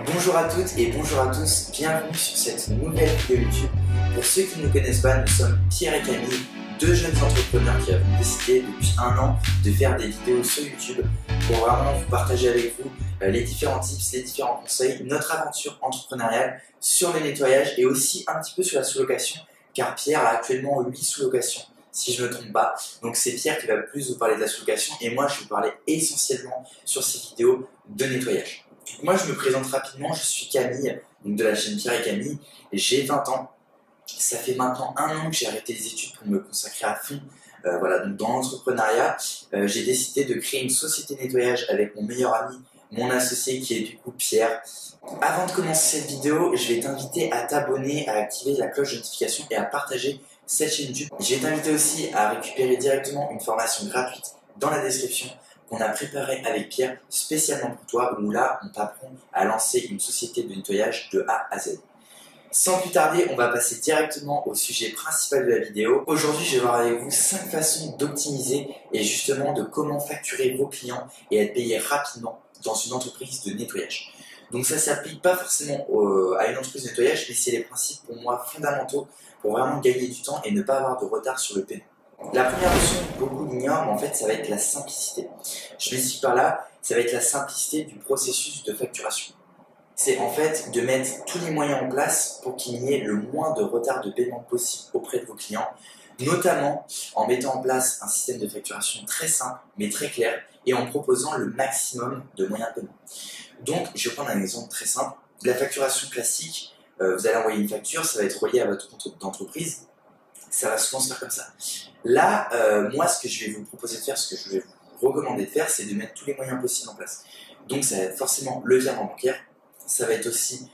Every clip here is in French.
Bonjour à toutes et bonjour à tous, bienvenue sur cette nouvelle vidéo YouTube. Pour ceux qui ne nous connaissent pas, nous sommes Pierre et Camille, deux jeunes entrepreneurs qui avons décidé depuis un an de faire des vidéos sur YouTube pour vraiment vous partager avec vous les différents tips, les différents conseils, notre aventure entrepreneuriale sur le nettoyage et aussi un petit peu sur la sous-location, car Pierre a actuellement 8 sous-locations, si je ne me trompe pas. Donc c'est Pierre qui va plus vous parler de la sous-location et moi je vais vous parler essentiellement sur ces vidéos de nettoyage. Moi, je me présente rapidement, je suis Camille, donc de la chaîne Pierre et Camille, j'ai 20 ans. Ça fait maintenant un an que j'ai arrêté les études pour me consacrer à fond donc dans l'entrepreneuriat. J'ai décidé de créer une société de nettoyage avec mon meilleur ami, mon associé qui est du coup Pierre. Avant de commencer cette vidéo, je vais t'inviter à t'abonner, à activer la cloche de notification et à partager cette chaîne YouTube. Je vais t'inviter aussi à récupérer directement une formation gratuite dans la description qu'on a préparé avec Pierre spécialement pour toi, où là on t'apprend à lancer une société de nettoyage de A à Z. Sans plus tarder, on va passer directement au sujet principal de la vidéo. Aujourd'hui, je vais voir avec vous 5 façons d'optimiser et justement de comment facturer vos clients et être payé rapidement dans une entreprise de nettoyage. Donc ça ne s'applique pas forcément à une entreprise de nettoyage, mais c'est les principes pour moi fondamentaux pour vraiment gagner du temps et ne pas avoir de retard sur le paiement. La première notion que beaucoup l'ignorent, mais en fait, ça va être la simplicité. Je m'explique par là, ça va être la simplicité du processus de facturation. C'est en fait de mettre tous les moyens en place pour qu'il n'y ait le moins de retard de paiement possible auprès de vos clients, notamment en mettant en place un système de facturation très simple mais très clair et en proposant le maximum de moyens de paiement. Donc, je vais prendre un exemple très simple. La facturation classique, vous allez envoyer une facture, ça va être relié à votre compte d'entreprise. Ça va souvent se faire comme ça. Là, moi, ce que je vais vous proposer de faire, ce que je vais vous recommander de faire, c'est de mettre tous les moyens possibles en place. Donc, ça va être forcément le virement bancaire, ça va être aussi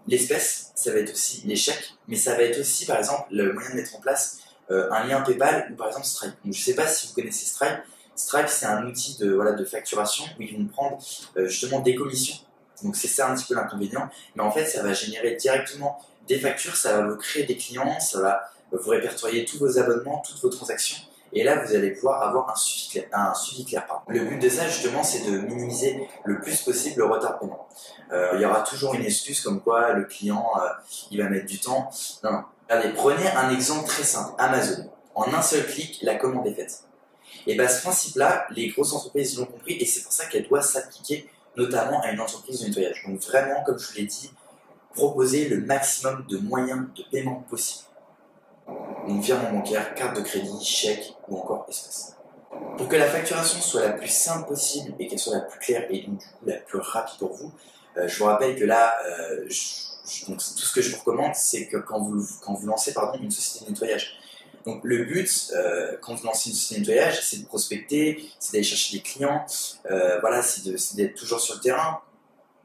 l'espèce, ça va être aussi les chèques, mais ça va être aussi, par exemple, le moyen de mettre en place un lien PayPal ou par exemple Stripe. Donc, je ne sais pas si vous connaissez Stripe. Stripe, c'est un outil de facturation où ils vont prendre justement des commissions. Donc, c'est ça un petit peu l'inconvénient. Mais en fait, ça va générer directement des factures, ça va vous créer des clients, ça va vous répertoriez tous vos abonnements, toutes vos transactions, et là vous allez pouvoir avoir un suivi clair. Le but de ça justement, c'est de minimiser le plus possible le retard de paiement. Il y aura toujours une excuse comme quoi le client il va mettre du temps. Non, non. Regardez, prenez un exemple très simple, Amazon. En un seul clic, la commande est faite. Et bien ce principe-là, les grosses entreprises l'ont compris et c'est pour ça qu'elle doit s'appliquer notamment à une entreprise de nettoyage. Donc vraiment, comme je vous l'ai dit, proposer le maximum de moyens de paiement possible. Donc virement bancaire, carte de crédit, chèque ou encore espèce. Pour que la facturation soit la plus simple possible et qu'elle soit la plus claire et donc du coup la plus rapide pour vous, je vous rappelle que là, donc, tout ce que je vous recommande, c'est que quand vous lancez une société de nettoyage. Donc le but, quand vous lancez une société de nettoyage, c'est de prospecter, c'est d'aller chercher des clients, c'est d'être toujours sur le terrain,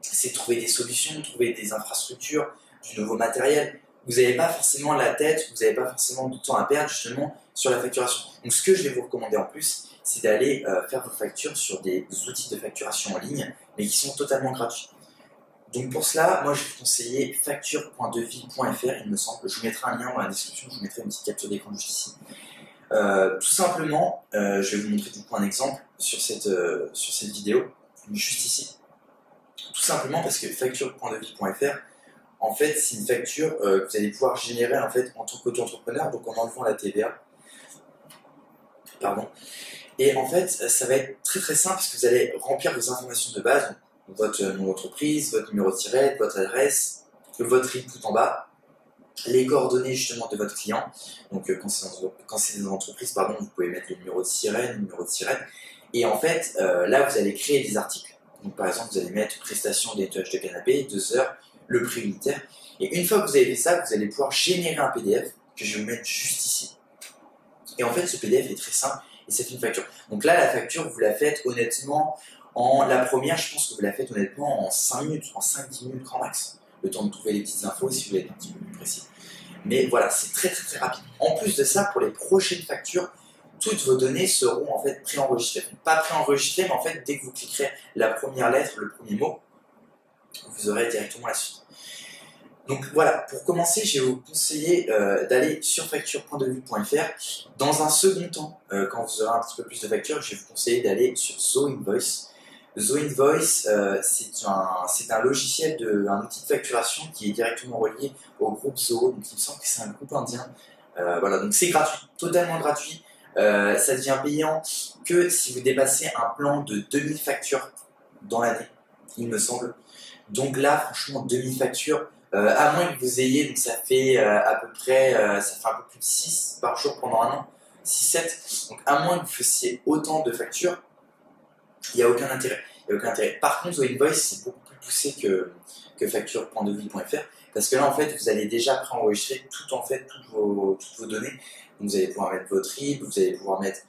c'est de trouver des solutions, de trouver des infrastructures, du nouveau matériel. Vous n'avez pas forcément la tête, vous n'avez pas forcément de temps à perdre justement sur la facturation. Donc ce que je vais vous recommander en plus, c'est d'aller faire vos factures sur des outils de facturation en ligne, mais qui sont totalement gratuits. Donc pour cela, moi je vais vous conseiller facture.devis.fr, il me semble. Je vous mettrai un lien dans la description, je vous mettrai une petite capture d'écran juste ici. Tout simplement, je vais vous montrer du coup un exemple sur cette vidéo, juste ici. Tout simplement parce que facture.devis.fr, en fait, c'est une facture que vous allez pouvoir générer en fait en tant qu'auto-entrepreneur, donc en enlevant la TVA. Pardon. Et en fait, ça va être très très simple parce que vous allez remplir vos informations de base, donc votre nom d'entreprise, votre numéro de tirette, votre adresse, votre input en bas, les coordonnées justement de votre client. Donc quand c'est des entreprises, vous pouvez mettre le numéro de sirène, le numéro de sirène. Et en fait, là, vous allez créer des articles. Donc par exemple, vous allez mettre prestation de nettoyage de canapé, 2 heures, le prix unitaire. Et une fois que vous avez fait ça, vous allez pouvoir générer un PDF que je vais vous mettre juste ici. Et en fait, ce PDF est très simple et ça fait une facture. Donc là, la facture, vous la faites honnêtement la première, je pense que vous la faites honnêtement en 5 minutes, en 5-10 minutes grand max. Le temps de trouver les petites infos si vous voulez être un petit peu plus précis. Mais voilà, c'est très très très rapide. En plus de ça, pour les prochaines factures, toutes vos données seront en fait préenregistrées. Pas préenregistrées, mais en fait, dès que vous cliquerez la première lettre, le premier mot, vous aurez directement la suite. Donc voilà, pour commencer, je vais vous conseiller d'aller sur facture.devis.fr. Dans un second temps, quand vous aurez un petit peu plus de factures, je vais vous conseiller d'aller sur ZoInvoice. ZoInvoice, c'est un logiciel, un outil de facturation qui est directement relié au groupe Zoho. Donc il me semble que c'est un groupe indien. Voilà, donc c'est gratuit, totalement gratuit. Ça devient payant que si vous dépassez un plan de 2000 factures dans l'année, il me semble. Donc là, franchement, 2000 factures, à moins que vous ayez, donc ça fait à peu près, ça fait un peu plus de 6 par jour pendant un an, 6-7. Donc à moins que vous fassiez autant de factures, il n'y a aucun intérêt. Il y a aucun intérêt. Par contre, ZoInvoice, c'est beaucoup plus poussé que facture.deville.fr parce que là, en fait, vous allez déjà préenregistrer toutes vos données. Donc, vous allez pouvoir mettre votre RIB, vous allez pouvoir mettre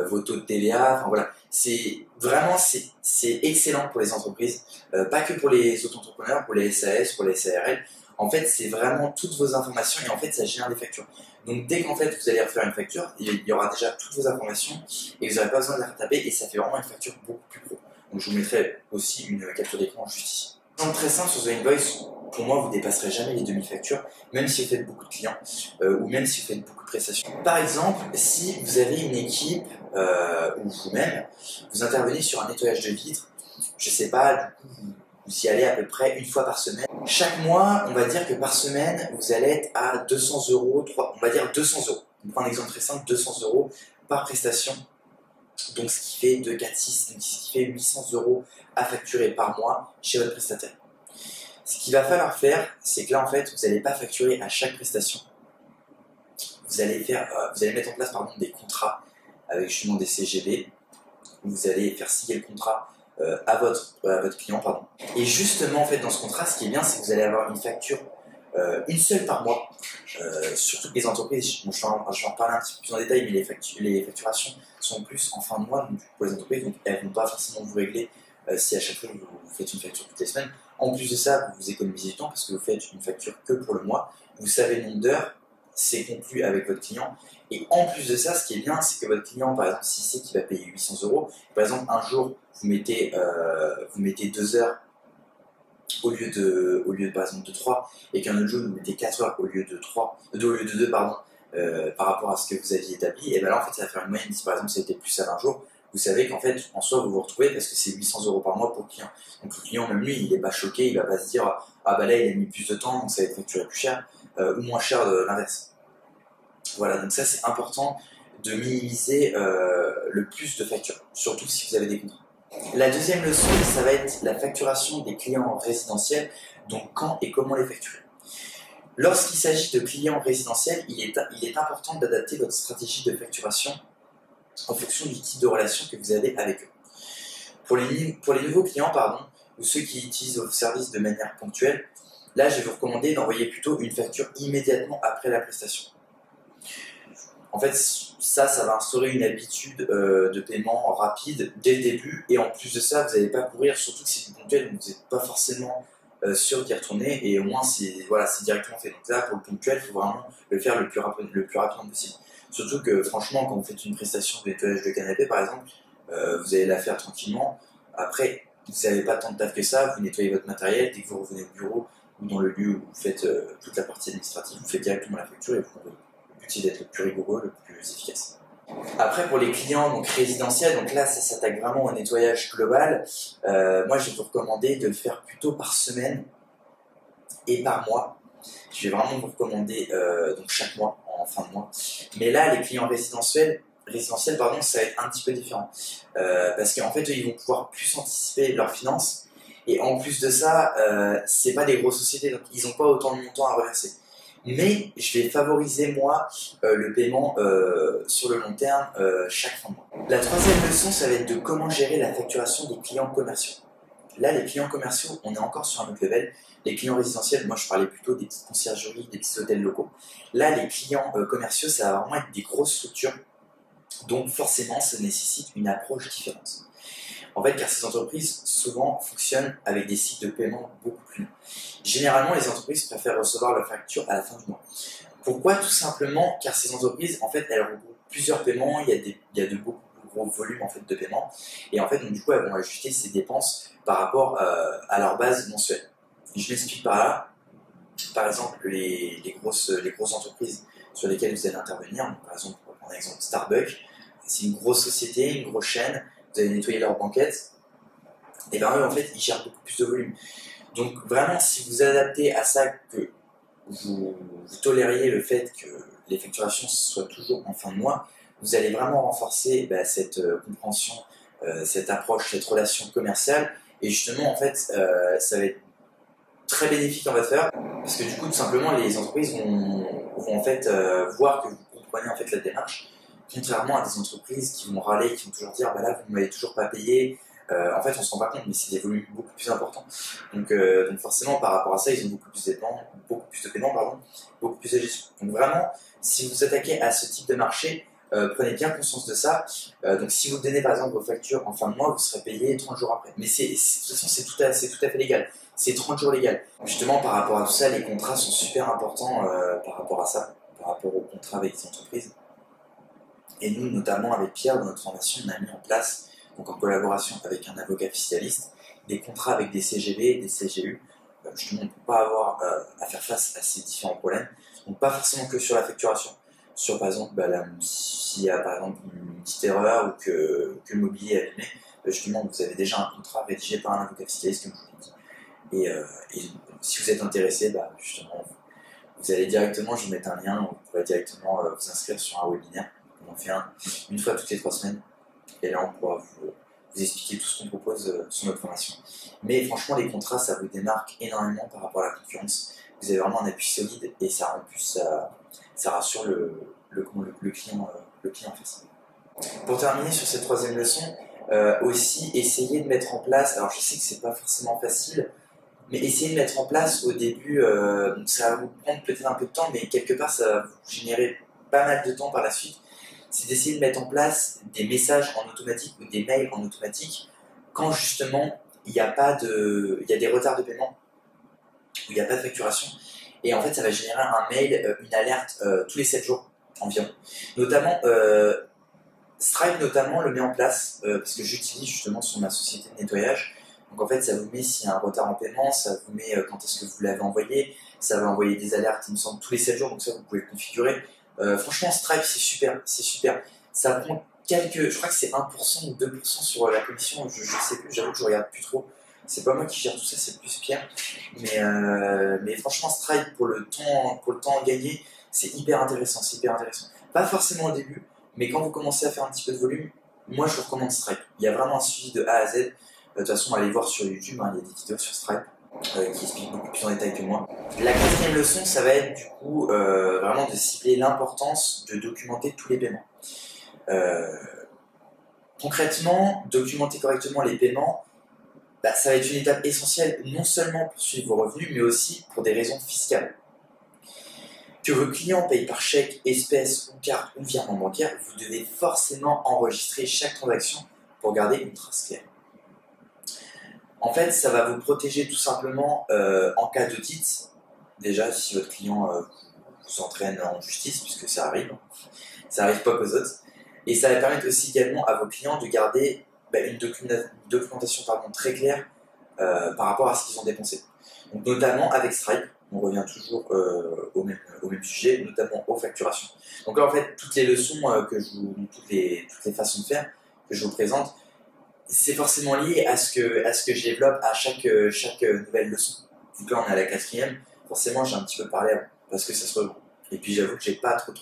vos taux de TVA. Enfin, voilà. C'est vraiment, c'est excellent pour les entreprises, pas que pour les auto-entrepreneurs, pour les SAS, pour les SARL. En fait, c'est vraiment toutes vos informations et en fait, ça génère des factures. Donc, dès qu'en fait, vous allez refaire une facture, il y aura déjà toutes vos informations et vous n'aurez pas besoin de les retaper et ça fait vraiment une facture beaucoup plus pro. Donc, je vous mettrai aussi une capture d'écran juste ici. Donc, très simple sur ZoInvoice, pour moi, vous ne dépasserez jamais les 2000 factures, même si vous faites beaucoup de clients ou même si vous faites beaucoup de prestations. Par exemple, si vous avez une équipe ou vous-même, vous intervenez sur un nettoyage de vitres, je ne sais pas, du coup, vous y allez à peu près une fois par semaine. Chaque mois, on va dire que par semaine, vous allez être à 200 €, on va dire 200 €. On prend un exemple très simple, 200 € par prestation. Donc, ce qui fait 2, 4, 6, donc ce qui fait 800 € à facturer par mois chez votre prestataire. Ce qu'il va falloir faire, c'est que là, en fait, vous n'allez pas facturer à chaque prestation. Vous allez mettre en place des contrats avec justement des CGV. Vous allez faire signer le contrat à votre client, pardon. Et justement, en fait, dans ce contrat, ce qui est bien, c'est que vous allez avoir une facture, une seule par mois, sur toutes les entreprises. Bon, je vais en parler un petit peu plus en détail, mais les facturations sont plus en fin de mois, donc pour les entreprises, donc elles ne vont pas forcément vous régler si à chaque fois vous faites une facture toutes les semaines. En plus de ça, vous économisez du temps parce que vous faites une facture que pour le mois. Vous savez le nombre d'heures, c'est conclu avec votre client. Et en plus de ça, ce qui est bien, c'est que votre client, par exemple, s'il sait qu'il va payer 800 €, par exemple, un jour, vous mettez 2 heures au lieu de par exemple de 3, et qu'un autre jour, vous mettez 4 heures au lieu de 2, pardon, par rapport à ce que vous aviez établi, et bien là, en fait, ça va faire une moyenne. Si par exemple, c'était plus à 20 jours, vous savez qu'en fait, en soi, vous vous retrouvez parce que c'est 800 € par mois pour le client. Donc le client, même lui, il n'est pas choqué, il ne va pas se dire « Ah bah là, il a mis plus de temps, donc ça va être facturé plus cher, ou moins cher de l'inverse. » Voilà, donc ça, c'est important de minimiser le plus de factures, surtout si vous avez des contrats. La deuxième leçon, ça va être la facturation des clients résidentiels, donc quand et comment les facturer. Lorsqu'il s'agit de clients résidentiels, il est important d'adapter votre stratégie de facturation en fonction du type de relation que vous avez avec eux. Pour les nouveaux clients, ou ceux qui utilisent vos services de manière ponctuelle, là, je vais vous recommander d'envoyer plutôt une facture immédiatement après la prestation. En fait, ça va instaurer une habitude de paiement rapide dès le début, et en plus de ça, vous n'allez pas courir, surtout que c'est du ponctuel, donc vous n'êtes pas forcément sûr d'y retourner, et au moins c'est directement fait. Donc là, pour le ponctuel, il faut vraiment le faire le plus rapidement possible. Surtout que franchement, quand vous faites une prestation de nettoyage de canapé, par exemple, vous allez la faire tranquillement. Après, vous n'avez pas tant de taf que ça, vous nettoyez votre matériel, dès que vous revenez au bureau ou dans le lieu où vous faites toute la partie administrative, vous faites directement la facture et vous envoyez. Le but, c'est d'être le plus rigoureux, le plus efficace. Après, pour les clients donc résidentiels, donc là, ça s'attaque vraiment au nettoyage global. Moi, je vais vous recommander de le faire plutôt par semaine et par mois. Je vais vraiment vous recommander donc chaque mois, en fin de mois. Mais là, les clients résidentiels, ça va être un petit peu différent. Parce qu'en fait, eux, ils vont pouvoir plus anticiper leurs finances. Et en plus de ça, c'est pas des grosses sociétés, donc ils n'ont pas autant de montants à reverser. Mais je vais favoriser, moi, le paiement sur le long terme chaque fin de mois. La troisième leçon, ça va être de comment gérer la facturation des clients commerciaux. Là, les clients commerciaux, on est encore sur un autre level. Les clients résidentiels, moi je parlais plutôt des petites conciergeries, des petits hôtels locaux. Là, les clients commerciaux, ça va vraiment être des grosses structures. Donc forcément, ça nécessite une approche différente. En fait, car ces entreprises, souvent, fonctionnent avec des cycles de paiement beaucoup plus longs. Généralement, les entreprises préfèrent recevoir leur facture à la fin du mois. Pourquoi? Tout simplement car ces entreprises, en fait, elles regroupent plusieurs paiements, il y a de beaucoup plus gros volumes en fait, de paiements, et en fait, donc, du coup, elles vont ajuster ces dépenses par rapport à leur base mensuelle. Je m'explique par là. Par exemple, les grosses entreprises sur lesquelles vous allez intervenir, donc, par exemple, pour prendre l'exemple Starbucks, c'est une grosse société, une grosse chaîne, vous allez nettoyer leurs banquettes, et bien eux en fait ils gèrent beaucoup plus de volume. Donc vraiment si vous adaptez à ça, que vous tolériez le fait que les facturations soient toujours en fin de mois, vous allez vraiment renforcer cette compréhension, cette approche, cette relation commerciale, et justement en fait ça va être très bénéfique en votre faveur, parce que du coup tout simplement les entreprises vont en fait voir que vous comprenez en fait la démarche, contrairement à des entreprises qui vont râler, qui vont toujours dire bah là vous ne m'avez toujours pas payé. En fait on se rend pas compte, mais c'est des volumes beaucoup plus importants, donc forcément par rapport à ça ils ont beaucoup plus de paiements, beaucoup plus de gestion. Donc vraiment si vous attaquez à ce type de marché, prenez bien conscience de ça. Donc si vous donnez par exemple vos factures en fin de mois, vous serez payé 30 jours après. Mais de toute façon c'est tout à fait légal. C'est 30 jours légal. Justement par rapport à tout ça, les contrats sont super importants par rapport à ça, par rapport aux contrats avec les entreprises. Et nous, notamment avec Pierre, dans notre formation, on a mis en place, donc en collaboration avec un avocat fiscaliste, des contrats avec des CGV, des CGU. Justement, on ne peut pas avoir à faire face à ces différents problèmes. Donc pas forcément que sur la facturation. Sur par exemple, s'il y a par exemple une petite erreur ou que le mobilier est abîmé, justement vous avez déjà un contrat rédigé par un avocat fiscaliste, comme je vous l'ai dit. Et si vous êtes intéressé, justement, vous allez directement, je vais mettre un lien, vous pourrez directement vous inscrire sur un webinaire. On en fait une fois toutes les 3 semaines. Et là, on pourra vous expliquer tout ce qu'on propose sur notre formation. Mais franchement, les contrats, ça vous démarque énormément par rapport à la concurrence. Vous avez vraiment un appui solide et ça, en plus, ça rassure le client en face. Pour terminer sur cette 3e leçon, aussi essayez de mettre en place, alors je sais que c'est pas forcément facile, mais essayez de mettre en place au début, ça va vous prendre peut-être un peu de temps, mais quelque part ça va vous générer pas mal de temps par la suite, c'est d'essayer de mettre en place des messages en automatique ou des mails en automatique quand justement il y a des retards de paiement, où il n'y a pas de facturation, et en fait ça va générer un mail, une alerte tous les 7 jours environ. Notamment, Stripe notamment le met en place, parce que j'utilise justement sur ma société de nettoyage. Donc en fait, ça vous met s'il y a un retard en paiement, ça vous met quand est-ce que vous l'avez envoyé, ça va envoyer des alertes, il me semble, tous les 7 jours, donc ça vous pouvez le configurer. Franchement, Stripe, c'est super. Ça prend je crois que c'est 1% ou 2% sur la commission, je sais plus, j'avoue que je regarde plus trop. C'est pas moi qui gère tout ça, c'est plus Pierre. Mais franchement, Stripe, pour le temps gagné, c'est hyper intéressant, Pas forcément au début, mais quand vous commencez à faire un petit peu de volume, moi je vous recommande Stripe. Il y a vraiment un suivi de A à Z. De toute façon, allez voir sur YouTube, il y a des vidéos sur Stripe qui expliquent beaucoup plus en détail que moi. La 4e leçon, ça va être du coup vraiment de cibler l'importance de documenter tous les paiements. Concrètement, documenter correctement les paiements, ça va être une étape essentielle non seulement pour suivre vos revenus, mais aussi pour des raisons fiscales. Que vos clients payent par chèque, espèce ou carte ou virement bancaire, vous devez forcément enregistrer chaque transaction pour garder une trace claire. En fait, ça va vous protéger tout simplement en cas d'audit. Déjà, si votre client vous entraîne en justice, puisque ça arrive pas qu'aux autres. Et ça va permettre aussi également à vos clients de garder une documentation très claire par rapport à ce qu'ils ont dépensé. Donc, notamment avec Stripe, on revient toujours au même sujet, notamment aux facturations. Donc là, en fait, toutes les leçons toutes les façons de faire que je vous présente, c'est forcément lié à ce que je développe à chaque nouvelle leçon. Donc là, on est à la 4e. Forcément, j'ai un petit peu parlé avant, parce que ça se rejoint. Et puis j'avoue que j'ai pas trop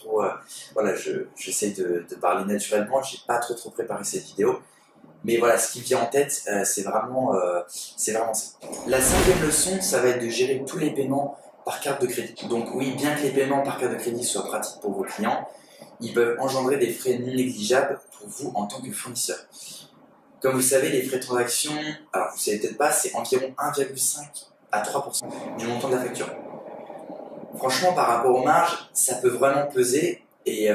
j'essaie de parler naturellement, j'ai pas trop préparé cette vidéo. Mais voilà, ce qui me vient en tête, c'est vraiment ça. La 5e leçon, ça va être de gérer tous les paiements par carte de crédit. Donc oui, bien que les paiements par carte de crédit soient pratiques pour vos clients, ils peuvent engendrer des frais non négligeables pour vous en tant que fournisseur. Comme vous savez, les frais de transaction, alors vous savez peut-être pas, c'est environ 1,5 à 3% du montant de la facture. Franchement, par rapport aux marges, ça peut vraiment peser et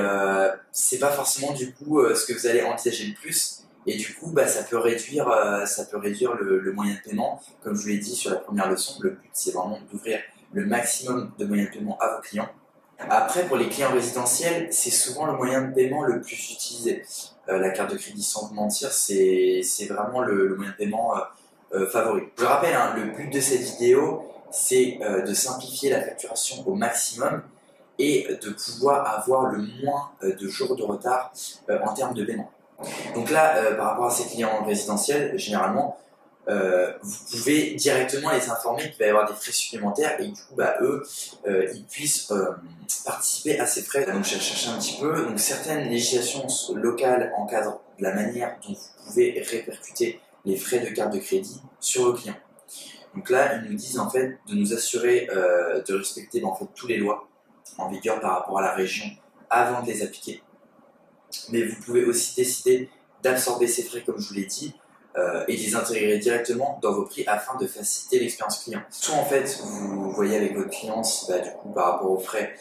c'est pas forcément du coup ce que vous allez envisager le plus. Et du coup, ça peut réduire le moyen de paiement. Comme je vous l'ai dit sur la première leçon, le but c'est vraiment d'ouvrir le maximum de moyens de paiement à vos clients. Après, pour les clients résidentiels, c'est souvent le moyen de paiement le plus utilisé. La carte de crédit, sans vous mentir, c'est vraiment le moyen de paiement favori. Je rappelle, le but de cette vidéo, c'est de simplifier la facturation au maximum et de pouvoir avoir le moins de jours de retard en termes de paiement. Donc là, par rapport à ces clients résidentiels, généralement, vous pouvez directement les informer qu'il va y avoir des frais supplémentaires et du coup eux ils puissent participer à ces frais. Donc j'ai recherché un petit peu, donc certaines législations locales encadrent la manière dont vous pouvez répercuter les frais de carte de crédit sur vos clients. Donc là ils nous disent en fait de nous assurer de respecter en fait toutes les lois en vigueur par rapport à la région avant de les appliquer. Mais vous pouvez aussi décider d'absorber ces frais comme je vous l'ai dit et de les intégrer directement dans vos prix afin de faciliter l'expérience client. Soit en fait vous voyez avec votre client si du coup par rapport aux frais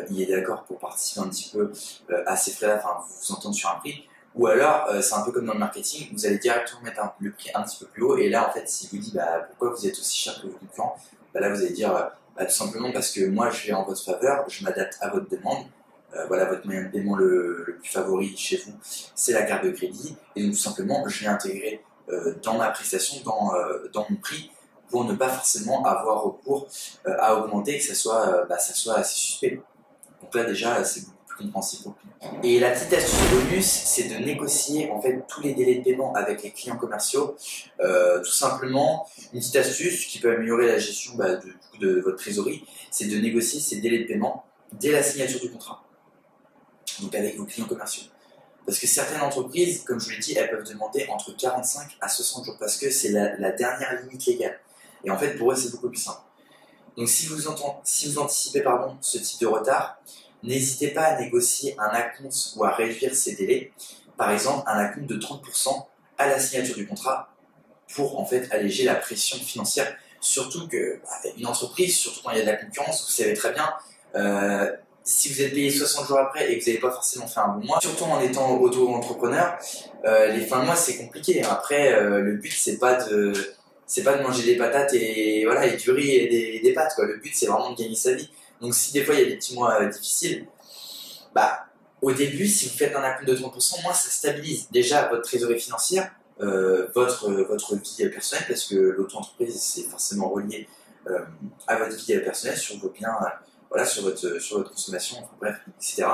il est d'accord pour participer un petit peu à ces frais là, enfin vous vous entendez sur un prix, ou alors c'est un peu comme dans le marketing, vous allez directement mettre le prix un petit peu plus haut et là en fait s'il vous dit pourquoi vous êtes aussi cher que vos concurrents, là vous allez dire tout simplement parce que moi je vais en votre faveur, je m'adapte à votre demande. Voilà, votre moyen de paiement le plus favori chez vous, c'est la carte de crédit, et donc tout simplement je l'ai intégré dans ma prestation, dans mon prix, pour ne pas forcément avoir recours à augmenter, que ça soit assez suspect. Donc là déjà c'est beaucoup plus compréhensible pour le client. Et la petite astuce bonus, c'est de négocier en fait tous les délais de paiement avec les clients commerciaux. Tout simplement, une petite astuce qui peut améliorer la gestion de votre trésorerie, c'est de négocier ces délais de paiement dès la signature du contrat. Donc avec vos clients commerciaux. Parce que certaines entreprises, comme je vous l'ai dit, elles peuvent demander entre 45 à 60 jours parce que c'est la dernière limite légale. Et en fait, pour eux, c'est beaucoup plus simple. Donc si vous anticipez ce type de retard, n'hésitez pas à négocier un acompte ou à réduire ces délais. Par exemple, un acompte de 30% à la signature du contrat pour en fait alléger la pression financière. Surtout que une entreprise, surtout quand il y a de la concurrence, vous savez très bien, si vous êtes payé 60 jours après et que vous n'avez pas forcément fait un bon mois, surtout en étant auto-entrepreneur, les fins de mois c'est compliqué. Après, le but c'est pas de manger des patates et du riz et des pâtes, quoi. Le but c'est vraiment de gagner sa vie. Donc si des fois il y a des petits mois difficiles, au début si vous faites un acompte de 30%, moi ça stabilise déjà votre trésorerie financière, votre vie personnelle, parce que l'auto-entreprise c'est forcément relié à votre vie personnelle, sur vos biens. Sur votre consommation, bref, etc.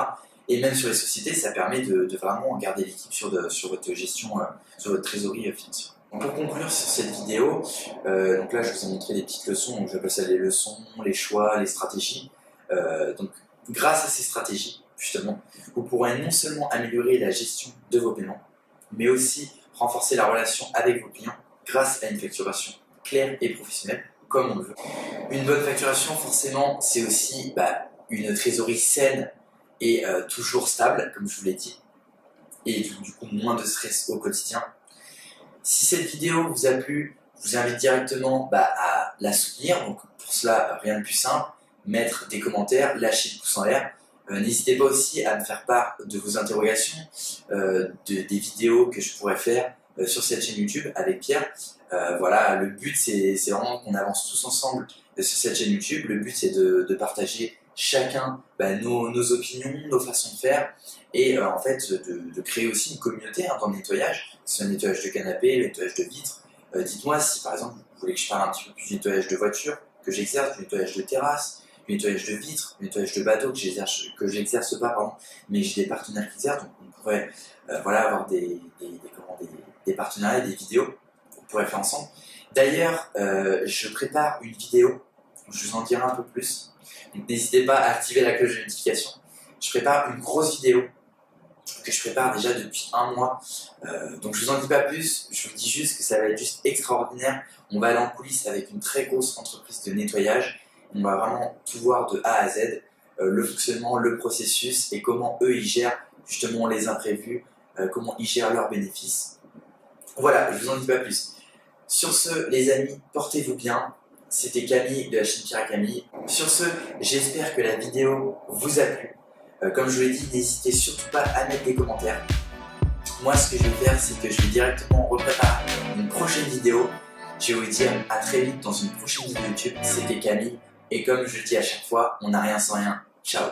Et même sur les sociétés, ça permet de vraiment garder l'équipe sur votre gestion, sur votre trésorerie financière. Donc pour conclure sur cette vidéo, donc là je vous ai montré des petites leçons, donc j'appelle ça les leçons, les choix, les stratégies. Donc grâce à ces stratégies, justement, vous pourrez non seulement améliorer la gestion de vos paiements, mais aussi renforcer la relation avec vos clients grâce à une facturation claire et professionnelle, comme on le veut. Une bonne facturation, forcément, c'est aussi une trésorerie saine et toujours stable, comme je vous l'ai dit, et du coup moins de stress au quotidien. Si cette vidéo vous a plu, je vous invite directement à la soutenir. Donc pour cela, rien de plus simple, mettre des commentaires, lâcher le pouce en l'air. N'hésitez pas aussi à me faire part de vos interrogations, des vidéos que je pourrais faire sur cette chaîne YouTube avec Pierre. Le but c'est vraiment qu'on avance tous ensemble sur cette chaîne YouTube. Le but c'est de partager chacun nos opinions, nos façons de faire, et en fait de créer aussi une communauté dans le nettoyage, que ce soit le nettoyage de canapé, le nettoyage de vitres. Dites-moi si par exemple vous voulez que je parle un petit peu plus du nettoyage de voiture que j'exerce, du nettoyage de terrasse, du nettoyage de vitres, du nettoyage de bateaux que j'exerce pas, mais j'ai des partenaires qui exercent, donc on pourrait avoir des partenariats, des vidéos qu'on pourrait faire ensemble. D'ailleurs, je prépare une vidéo, je vous en dirai un peu plus, donc n'hésitez pas à activer la cloche de notification. Je prépare une grosse vidéo que je prépare déjà depuis un mois, donc je vous en dis pas plus, je vous dis juste que ça va être juste extraordinaire. On va aller en coulisses avec une très grosse entreprise de nettoyage, on va vraiment tout voir de A à Z, le fonctionnement, le processus et comment eux ils gèrent justement les imprévus, comment ils gèrent leurs bénéfices. Voilà, je vous en dis pas plus. Sur ce, les amis, portez-vous bien. C'était Camille de la chaîne Pierre et Camille. Sur ce, j'espère que la vidéo vous a plu. Comme je vous l'ai dit, n'hésitez surtout pas à mettre des commentaires. Moi, ce que je vais faire, c'est que je vais directement repréparer une prochaine vidéo. Je vais vous dire à très vite dans une prochaine vidéo YouTube. C'était Camille. Et comme je le dis à chaque fois, on n'a rien sans rien. Ciao.